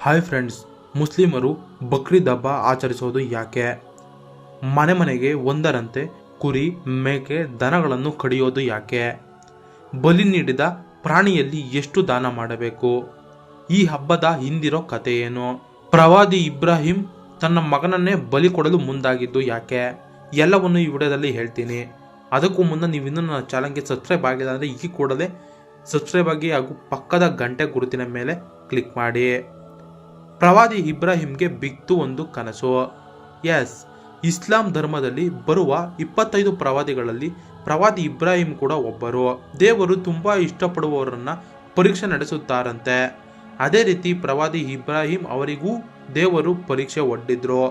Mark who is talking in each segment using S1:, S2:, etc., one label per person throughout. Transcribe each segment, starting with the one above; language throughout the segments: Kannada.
S1: ಹಾಯ್ ಫ್ರೆಂಡ್ಸ್, ಮುಸ್ಲಿಮರು ಬಕ್ರೀದ್ ಹಬ್ಬ ಆಚರಿಸೋದು ಯಾಕೆ? ಮನೆ ಮನೆಗೆ ಒಂದರಂತೆ ಕುರಿ, ಮೇಕೆ, ದನಗಳನ್ನು ಕಡಿಯೋದು ಯಾಕೆ? ಬಲಿ ನೀಡಿದ ಪ್ರಾಣಿಯಲ್ಲಿ ಎಷ್ಟು ದಾನ ಮಾಡಬೇಕು? ಈ ಹಬ್ಬದ ಹಿಂದಿರೋ ಕಥೆ ಏನು? ಪ್ರವಾದಿ ಇಬ್ರಾಹಿಂ ತನ್ನ ಮಗನನ್ನೇ ಬಲಿ ಕೊಡಲು ಮುಂದಾಗಿದ್ದು ಯಾಕೆ? ಎಲ್ಲವನ್ನು ಈ ವಿಡಿಯೋದಲ್ಲಿ ಹೇಳ್ತೀನಿ. ಅದಕ್ಕೂ ಮುನ್ನ ನೀವು ಇನ್ನೂ ನನ್ನ ಚಾನಲ್ಗೆ ಸಬ್ಸ್ಕ್ರೈಬ್ ಆಗಿಲ್ಲ ಅಂದರೆ ಈ ಕೂಡಲೇ ಸಬ್ಸ್ಕ್ರೈಬ್ ಆಗಿ ಹಾಗೂ ಪಕ್ಕದ ಗಂಟೆ ಗುರುತಿನ ಮೇಲೆ ಕ್ಲಿಕ್ ಮಾಡಿ. ಪ್ರವಾದಿ ಇಬ್ರಾಹಿಂಗೆ ಬಿತ್ತು ಒಂದು ಕನಸು. ಎಸ್, ಇಸ್ಲಾಂ ಧರ್ಮದಲ್ಲಿ ಬರುವ 25 ಪ್ರವಾದಿಗಳಲ್ಲಿ ಪ್ರವಾದಿ ಇಬ್ರಾಹಿಂ ಕೂಡ ಒಬ್ಬರು. ದೇವರು ತುಂಬಾ ಇಷ್ಟಪಡುವವರನ್ನ ಪರೀಕ್ಷೆ ನಡೆಸುತ್ತಾರಂತೆ. ಅದೇ ರೀತಿ ಪ್ರವಾದಿ ಇಬ್ರಾಹಿಂ ಅವರಿಗೂ ದೇವರು ಪರೀಕ್ಷೆ ಒಡ್ಡಿದ್ರು.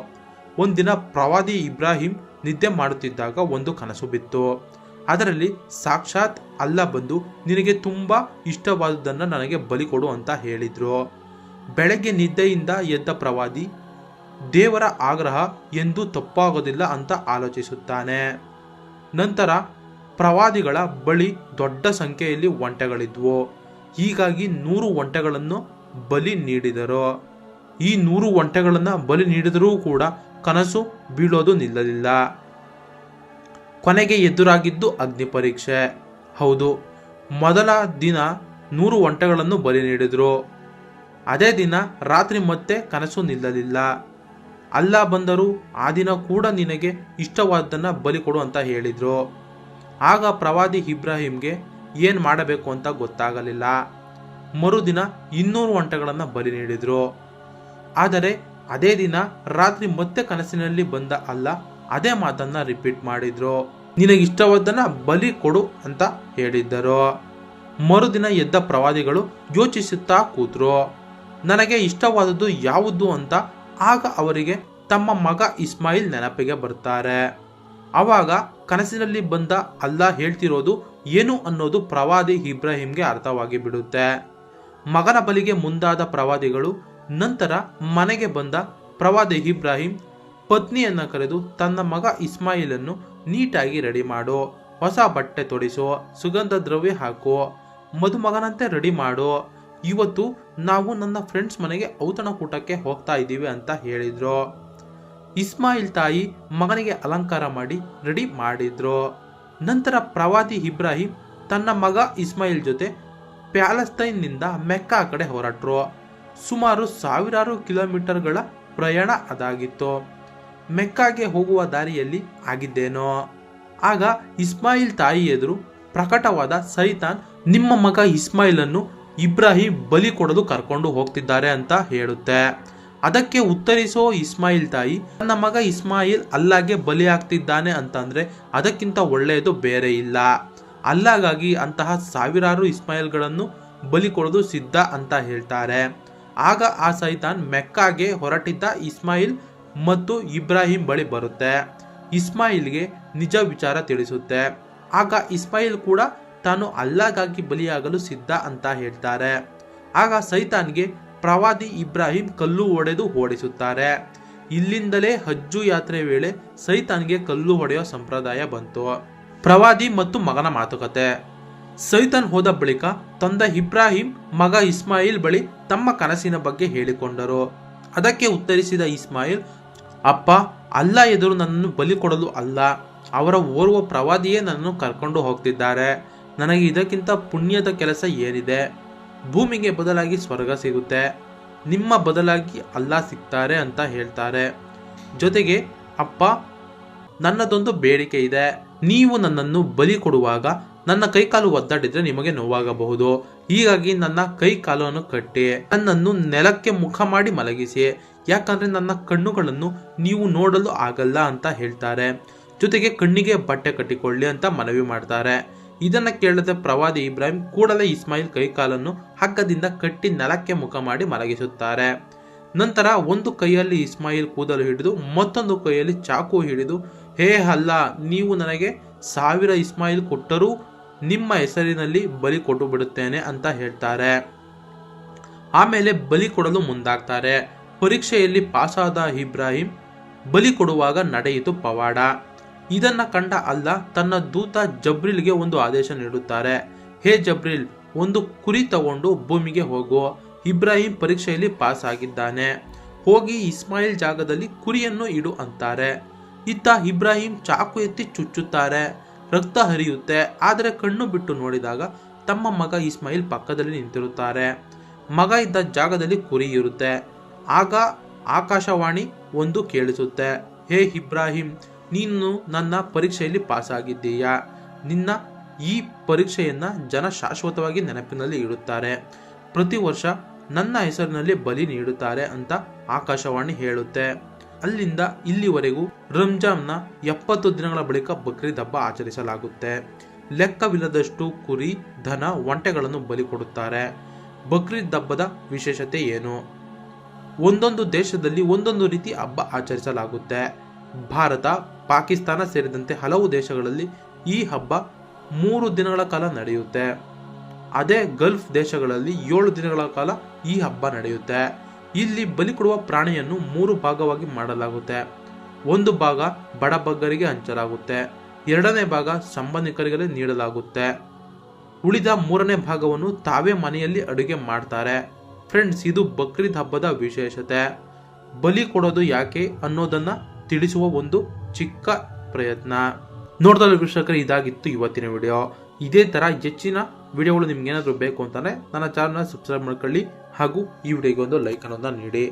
S1: ಒಂದಿನ ಪ್ರವಾದಿ ಇಬ್ರಾಹಿಂ ನಿದ್ದೆ ಮಾಡುತ್ತಿದ್ದಾಗ ಒಂದು ಕನಸು ಬಿತ್ತು. ಅದರಲ್ಲಿ ಸಾಕ್ಷಾತ್ ಅಲ್ಲ ಬಂದು, ನಿನಗೆ ತುಂಬಾ ಇಷ್ಟವಾದುದನ್ನು ನನಗೆ ಬಲಿ ಕೊಡು ಅಂತ ಹೇಳಿದ್ರು. ಬೆಳಗ್ಗೆ ನಿದ್ದೆಯಿಂದ ಎದ್ದ ಪ್ರವಾದಿ ದೇವರ ಆಗ್ರಹ ಎಂದು ತಪ್ಪಾಗೋದಿಲ್ಲ ಅಂತ ಆಲೋಚಿಸುತ್ತಾನೆ. ನಂತರ ಪ್ರವಾದಿಗಳ ಬಳಿ ದೊಡ್ಡ ಸಂಖ್ಯೆಯಲ್ಲಿ ಒಂಟೆಗಳಿದ್ವು. ಹೀಗಾಗಿ 100 ಒಂಟೆಗಳನ್ನು ಬಲಿ ನೀಡಿದರು. ಈ 100 ಒಂಟೆಗಳನ್ನು ಬಲಿ ನೀಡಿದರೂ ಕೂಡ ಕನಸು ಬೀಳೋದು ನಿಲ್ಲಲಿಲ್ಲ. ಕೊನೆಗೆ ಎದುರಾಗಿದ್ದು ಅಗ್ನಿ ಪರೀಕ್ಷೆ. ಹೌದು, ಮೊದಲ ದಿನ 100 ಒಂಟೆಗಳನ್ನು ಬಲಿ ನೀಡಿದ್ರು. ಅದೇ ದಿನ ರಾತ್ರಿ ಮತ್ತೆ ಕನಸು ನಿಲ್ಲಲಿಲ್ಲ. ಅಲ್ಲ ಬಂದರು ಆ ದಿನ ಕೂಡ ನಿನಗೆ ಇಷ್ಟವಾದನ್ನ ಬಲಿ ಕೊಡು ಅಂತ ಹೇಳಿದ್ರು. ಆಗ ಪ್ರವಾದಿ ಇಬ್ರಾಹಿಂಗೆ ಏನು ಮಾಡಬೇಕು ಅಂತ ಗೊತ್ತಾಗಲಿಲ್ಲ. ಮರುದಿನ 200 ಒಂಟೆಗಳನ್ನು ಬಲಿ ನೀಡಿದ್ರು. ಆದರೆ ಅದೇ ದಿನ ರಾತ್ರಿ ಮತ್ತೆ ಕನಸಿನಲ್ಲಿ ಬಂದ ಅಲ್ಲ ಅದೇ ಮಾತನ್ನ ರಿಪೀಟ್ ಮಾಡಿದ್ರು. ನಿನಗಿಷ್ಟವಾದನ್ನ ಬಲಿ ಕೊಡು ಅಂತ ಹೇಳಿದ್ದರು. ಮರುದಿನ ಎದ್ದ ಪ್ರವಾದಿಗಳು ಯೋಚಿಸುತ್ತಾ ಕೂತ್ರು, ನನಗೆ ಇಷ್ಟವಾದದ್ದು ಯಾವುದು ಅಂತ. ಆಗ ಅವರಿಗೆ ತಮ್ಮ ಮಗ ಇಸ್ಮಾಯಿಲ್ ನೆನಪಿಗೆ ಬರ್ತಾರೆ. ಆವಾಗ ಕನಸಿನಲ್ಲಿ ಬಂದ ಅಲ್ಲ ಹೇಳ್ತಿರೋದು ಏನು ಅನ್ನೋದು ಪ್ರವಾದಿ ಇಬ್ರಾಹಿಂಗೆ ಅರ್ಥವಾಗಿ ಬಿಡುತ್ತೆ. ಮಗನ ಬಲಿಗೆ ಮುಂದಾದ ಪ್ರವಾದಿಗಳು ನಂತರ ಮನೆಗೆ ಬಂದ ಪ್ರವಾದಿ ಇಬ್ರಾಹಿಂ ಪತ್ನಿಯನ್ನ ಕರೆದು ತನ್ನ ಮಗ ಇಸ್ಮಾಯಿಲನ್ನು ನೀಟಾಗಿ ರೆಡಿ ಮಾಡು, ಹೊಸ ಬಟ್ಟೆ ತೊಡಿಸು, ಸುಗಂಧ ದ್ರವ್ಯ ಹಾಕು, ಮದುಮಗನಂತೆ ರೆಡಿ ಮಾಡು, ಇವತ್ತು ನಾವು ನನ್ನ ಫ್ರೆಂಡ್ಸ್ ಮನೆಗೆ ಔತಣಕೂಟಕ್ಕೆ ಹೋಗ್ತಾ ಇದ್ದೀವಿ ಅಂತ ಹೇಳಿದ್ರು. ಇಸ್ಮಾಯಿಲ್ ತಾಯಿ ಮಗನಿಗೆ ಅಲಂಕಾರ ಮಾಡಿ ರೆಡಿ ಮಾಡಿದ್ರು. ನಂತರ ಪ್ರವಾದಿ ಇಬ್ರಾಹಿಂ ತನ್ನ ಮಗ ಇಸ್ಮಾಯಿಲ್ ಜೊತೆ ಪ್ಯಾಲೆಸ್ತೈನ್ನಿಂದ ಮೆಕ್ಕಾ ಕಡೆ ಹೊರಟರು. ಸುಮಾರು ಸಾವಿರಾರು ಕಿಲೋಮೀಟರ್ಗಳ ಪ್ರಯಾಣ ಅದಾಗಿತ್ತು. ಮೆಕ್ಕಾಗೆ ಹೋಗುವ ದಾರಿಯಲ್ಲಿ ಆಗಿದ್ದೇನೋ. ಆಗ ಇಸ್ಮಾಯಿಲ್ ತಾಯಿ ಎದುರು ಪ್ರಕಟವಾದ ಸೈತಾನ್ ನಿಮ್ಮ ಮಗ ಇಸ್ಮಾಯಿಲನ್ನು ಇಬ್ರಾಹಿಂ ಬಲಿ ಕೊಡಲು ಕರ್ಕೊಂಡು ಹೋಗ್ತಿದ್ದಾರೆ ಅಂತ ಹೇಳುತ್ತೆ. ಅದಕ್ಕೆ ಉತ್ತರಿಸೋ ಇಸ್ಮಾಯಿಲ್ ತಾಯಿ, ನನ್ನ ಮಗ ಇಸ್ಮಾಯಿಲ್ ಅಲ್ಲಾಗೆ ಬಲಿ ಆಗ್ತಿದ್ದಾನೆ ಅಂತಂದ್ರೆ ಅದಕ್ಕಿಂತ ಒಳ್ಳೆಯದು ಬೇರೆ ಇಲ್ಲ. ಅಲ್ಲಾಗಾಗಿ ಅಂತಹ ಸಾವಿರಾರು ಇಸ್ಮಾಯಿಲ್ಗಳನ್ನು ಬಲಿ ಕೊಡೋದು ಸಿದ್ಧ ಅಂತ ಹೇಳ್ತಾರೆ. ಆಗ ಆ ಸೈತಾನ್ ಮೆಕ್ಕಾಗೆ ಹೊರಟಿದ್ದ ಇಸ್ಮಾಯಿಲ್ ಮತ್ತು ಇಬ್ರಾಹಿಂ ಬಳಿ ಬರುತ್ತೆ. ಇಸ್ಮಾಯಿಲ್ಗೆ ನಿಜ ವಿಚಾರ ತಿಳಿಸುತ್ತೆ. ಆಗ ಇಸ್ಮಾಯಿಲ್ ಕೂಡ ತಾನು ಅಲ್ಲಾಗಾಗಿ ಬಲಿಯಾಗಲು ಸಿದ್ಧ ಅಂತ ಹೇಳ್ತಾರೆ. ಆಗ ಸೈತಾನ್ಗೆ ಪ್ರವಾದಿ ಇಬ್ರಾಹಿಂ ಕಲ್ಲು ಹೊಡೆದು ಓಡಿಸುತ್ತಾರೆ. ಇಲ್ಲಿಂದಲೇ ಹಜ್ಜು ಯಾತ್ರೆ ವೇಳೆ ಸೈತಾನ್ಗೆ ಕಲ್ಲು ಹೊಡೆಯೋ ಸಂಪ್ರದಾಯ ಬಂತು. ಪ್ರವಾದಿ ಮತ್ತು ಮಗನ ಮಾತುಕತೆ. ಸೈತಾನ್ ಹೋದ ಬಳಿಕ ತಂದೆ ಇಬ್ರಾಹಿಂ ಮಗ ಇಸ್ಮಾಯಿಲ್ ಬಳಿ ತಮ್ಮ ಕನಸಿನ ಬಗ್ಗೆ ಹೇಳಿಕೊಂಡರು. ಅದಕ್ಕೆ ಉತ್ತರಿಸಿದ ಇಸ್ಮಾಯಿಲ್, ಅಪ್ಪ, ಅಲ್ಲ ಎದುರು ನನ್ನನ್ನು ಬಲಿ ಕೊಡಲು ಅಲ್ಲ, ಅವರ ಓರ್ವ ಪ್ರವಾದಿಯೇ ನನ್ನನ್ನು ಕರ್ಕೊಂಡು ಹೋಗ್ತಿದ್ದಾರೆ. ನನಗೆ ಇದಕ್ಕಿಂತ ಪುಣ್ಯದ ಕೆಲಸ ಏನಿದೆ? ಭೂಮಿಗೆ ಬದಲಾಗಿ ಸ್ವರ್ಗ ಸಿಗುತ್ತೆ, ನಿಮ್ಮ ಬದಲಾಗಿ ಅಲ್ಲ ಸಿಗ್ತಾರೆ ಅಂತ ಹೇಳ್ತಾರೆ. ಜೊತೆಗೆ, ಅಪ್ಪ, ನನ್ನದೊಂದು ಬೇಡಿಕೆ ಇದೆ. ನೀವು ನನ್ನನ್ನು ಬಲಿ ಕೊಡುವಾಗ ನನ್ನ ಕೈಕಾಲು ಒದ್ದಾಡಿದ್ರೆ ನಿಮಗೆ ನೋವಾಗಬಹುದು. ಹೀಗಾಗಿ ನನ್ನ ಕೈ ಕಾಲನ್ನು ಕಟ್ಟಿ ನನ್ನನ್ನು ನೆಲಕ್ಕೆ ಮುಖ ಮಾಡಿ ಮಲಗಿಸಿ, ಯಾಕಂದ್ರೆ ನನ್ನ ಕಣ್ಣುಗಳನ್ನು ನೀವು ನೋಡಲು ಆಗಲ್ಲ ಅಂತ ಹೇಳ್ತಾರೆ. ಜೊತೆಗೆ ಕಣ್ಣಿಗೆ ಬಟ್ಟೆ ಕಟ್ಟಿಕೊಳ್ಳಿ ಅಂತ ಮನವಿ ಮಾಡ್ತಾರೆ. ಇದನ್ನ ಕೇಳದ ಪ್ರವಾದಿ ಇಬ್ರಾಹಿಂ ಕೂಡಲೇ ಇಸ್ಮಾಯಿಲ್ ಕೈಕಾಲನ್ನು ಹಗ್ಗದಿಂದ ಕಟ್ಟಿ ನೆಲಕ್ಕೆ ಮುಖ ಮಾಡಿ ಮಲಗಿಸುತ್ತಾರೆ. ನಂತರ ಒಂದು ಕೈಯಲ್ಲಿ ಇಸ್ಮಾಯಿಲ್ ಕೂದಲು ಹಿಡಿದು ಮತ್ತೊಂದು ಕೈಯಲ್ಲಿ ಚಾಕು ಹಿಡಿದು, ಹೇ ಅಲ್ಲ, ನೀವು ನನಗೆ 1000 ಇಸ್ಮಾಯಿಲ್ ಕೊಟ್ಟರೂ ನಿಮ್ಮ ಹೆಸರಿನಲ್ಲಿ ಬಲಿ ಕೊಟ್ಟು ಬಿಡುತ್ತೇನೆ ಅಂತ ಹೇಳ್ತಾರೆ. ಆಮೇಲೆ ಬಲಿ ಕೊಡಲು ಮುಂದಾಗ್ತಾರೆ. ಪರೀಕ್ಷೆಯಲ್ಲಿ ಪಾಸಾದ ಇಬ್ರಾಹಿಂ ಬಲಿ ಕೊಡುವಾಗ ನಡೆಯಿತು ಪವಾಡ. ಇದನ್ನ ಕಂಡ ಅಲ್ಲ ತನ್ನ ದೂತ ಜಬ್ರಿಲ್ಗೆ ಒಂದು ಆದೇಶ ನೀಡುತ್ತಾರೆ. ಹೇ ಜಬ್ರಿಲ್, ಒಂದು ಕುರಿ ತಗೊಂಡು ಭೂಮಿಗೆ ಹೋಗು, ಇಬ್ರಾಹಿಂ ಪರೀಕ್ಷೆಯಲ್ಲಿ ಪಾಸ್ ಆಗಿದ್ದಾನೆ, ಹೋಗಿ ಇಸ್ಮಾಯಿಲ್ ಜಾಗದಲ್ಲಿ ಕುರಿಯನ್ನು ಇಡು ಅಂತಾರೆ. ಇತ್ತ ಇಬ್ರಾಹಿಂ ಚಾಕು ಎತ್ತಿ ಚುಚ್ಚುತ್ತಾರೆ, ರಕ್ತ ಹರಿಯುತ್ತೆ. ಆದರೆ ಕಣ್ಣು ಬಿಟ್ಟು ನೋಡಿದಾಗ ತಮ್ಮ ಮಗ ಇಸ್ಮಾಯಿಲ್ ಪಕ್ಕದಲ್ಲಿ ನಿಂತಿರುತ್ತಾರೆ. ಮಗ ಇದ್ದ ಜಾಗದಲ್ಲಿ ಕುರಿ ಇರುತ್ತೆ. ಆಗ ಆಕಾಶವಾಣಿ ಒಂದು ಕೇಳಿಸುತ್ತೆ, ಹೇ ಇಬ್ರಾಹಿಂ, ನೀನು ನನ್ನ ಪರೀಕ್ಷೆಯಲ್ಲಿ ಪಾಸ್ ಆಗಿದ್ದೀಯಾ, ನಿನ್ನ ಈ ಪರೀಕ್ಷೆಯನ್ನ ಜನ ಶಾಶ್ವತವಾಗಿ ನೆನಪಿನಲ್ಲಿ ಇಡುತ್ತಾರೆ, ಪ್ರತಿ ವರ್ಷ ನನ್ನ ಹೆಸರಿನಲ್ಲಿ ಬಲಿ ನೀಡುತ್ತಾರೆ ಅಂತ ಆಕಾಶವಾಣಿ ಹೇಳುತ್ತೆ. ಅಲ್ಲಿಂದ ಇಲ್ಲಿವರೆಗೂ ರಂಜಾನ್ನ 70 ದಿನಗಳ ಬಳಿಕ ಬಕ್ರೀದ್ ಹಬ್ಬ ಆಚರಿಸಲಾಗುತ್ತೆ. ಲೆಕ್ಕವಿಲ್ಲದಷ್ಟು ಕುರಿ, ದನ, ಒಂಟೆಗಳನ್ನು ಬಲಿ ಕೊಡುತ್ತಾರೆ. ಬಕ್ರೀದ್ ಹಬ್ಬದ ವಿಶೇಷತೆ ಏನು? ಒಂದೊಂದು ದೇಶದಲ್ಲಿ ಒಂದೊಂದು ರೀತಿ ಹಬ್ಬ ಆಚರಿಸಲಾಗುತ್ತೆ. ಭಾರತ, ಪಾಕಿಸ್ತಾನ ಸೇರಿದಂತೆ ಹಲವು ದೇಶಗಳಲ್ಲಿ ಈ ಹಬ್ಬ 3 ದಿನಗಳ ಕಾಲ ನಡೆಯುತ್ತೆ. ಅದೇ ಗಲ್ಫ್ ದೇಶಗಳಲ್ಲಿ 7 ದಿನಗಳ ಕಾಲ ಈ ಹಬ್ಬ ನಡೆಯುತ್ತೆ. ಇಲ್ಲಿ ಬಲಿ ಕೊಡುವ ಪ್ರಾಣಿಯನ್ನು 3 ಭಾಗವಾಗಿ ಮಾಡಲಾಗುತ್ತೆ. ಒಂದು ಭಾಗ ಬಡಬಗ್ಗರಿಗೆ ಹಂಚಲಾಗುತ್ತೆ, 2ನೇ ಭಾಗ ಸಂಬಂಧಿಕರಿಗೆ ನೀಡಲಾಗುತ್ತೆ, ಉಳಿದ 3ನೇ ಭಾಗವನ್ನು ತಾವೇ ಮನೆಯಲ್ಲಿ ಅಡುಗೆ ಮಾಡ್ತಾರೆ. ಫ್ರೆಂಡ್ಸ್, ಇದು ಬಕ್ರೀದ್ ಹಬ್ಬದ ವಿಶೇಷತೆ. ಬಲಿ ಕೊಡೋದು ಯಾಕೆ ಅನ್ನೋದನ್ನ ತಿಳಿಸುವ ಒಂದು ಚಿಕ್ಕ ಪ್ರಯತ್ನ. ನೋಡ್ತಾ ವೀಕ್ಷಕರೇ, ಇದಾಗಿತ್ತು ಇವತ್ತಿನ ವಿಡಿಯೋ. ಇದೇ ತರ ಹೆಚ್ಚಿನ ವಿಡಿಯೋಗಳು ನಿಮ್ಗೆ ಏನಾದರೂ ಬೇಕು ಅಂತಂದ್ರೆ ನನ್ನ ಚಾನಲ್ನ ಸಬ್ಸ್ಕ್ರೈಬ್ ಮಾಡ್ಕೊಳ್ಳಿ ಹಾಗೂ ಈ ವಿಡಿಯೋಗೆ ಒಂದು ಲೈಕ್ ಅನ್ನೋದನ್ನ ನೀಡಿ.